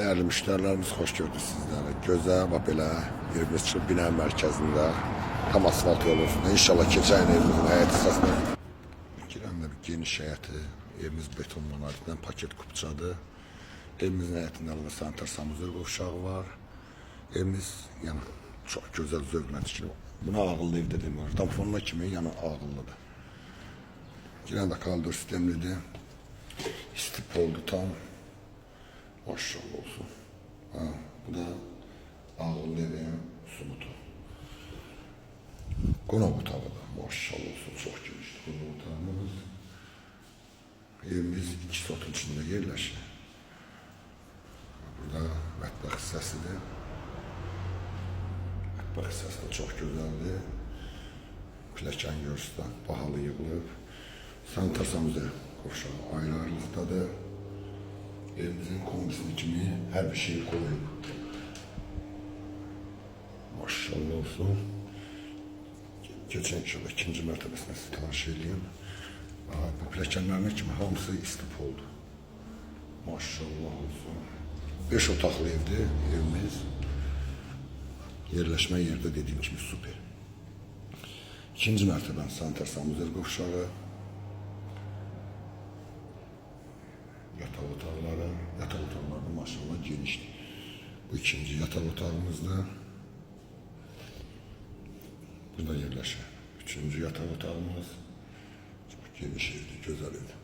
Değerli müşterilerimiz, hoş gördük sizleri. Gözəl və belə yerimiz çıxıb bina mərkəzində tam asfalt yolu üstündə. İnşallah keçən evimizin həyat hissəsində. Girəndə bir geniş həyəti, evimiz beton monolitdən paket kupçadır. Evimizin həyətində alıqlı sanitar samuzel qovşağı var. Evimiz yəni çox gözəl zövqlə tikilib. Buna ağıllı ev dedim var. Tam fonuna kimi yəni ağıllıdır. Girəndə kaldır sistemlidir. İstip oldu tam. Maşallah olsun. Ha, bu da ağıllı evin subutu. Qonaq otağı da maşallah olsun, çox genişdir qonaq otağımız. Evimiz iki sotun içində yerləşir. Burada mətbəx hissəsidir. Mətbəx hissəsi də çox gözəldir. Pilləkən görürsən, bahalı yığılıb. Sanitar samuzel qovşağı ayrı-ayrılıqdadır. Evimizin kombisini kimi hər bir şey koyup. Maşallah olsun. Geçen inşallah ikinci mərtəbəsində sizi tanış edeyim. Bu pilləkənlərinə kimi hamısı istip oldu. Maşallah olsun. 5 otaqlı evdir evimiz. Yerləşmə yerde dediğim kimi süper. İkinci mərtəbənin sanitar samuzel qovşağı. Yatak otaqları maşallah genişdir. Bu ikinci yatak otağımızda. Burada yerləşir. Üçüncü yatak otağımız. Çok geniş evdir, güzel evdir.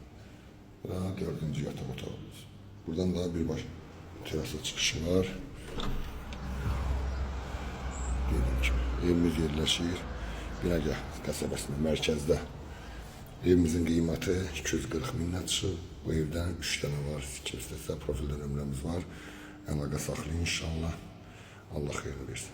Bu da dördüncü yatak otağımız. Buradan daha bir baş terasa çıkışı var. Dediğim gibi evimiz yerləşir. Binagah qəsəbəsinin mərkəzdə. Evimizin qiyməti 240 mindən çıxıb. Bu evdən 3 dənə var. İki istəsə profildə nömrəmiz var. Əlaqə saxlayın inşallah. Allah xeyirli versin.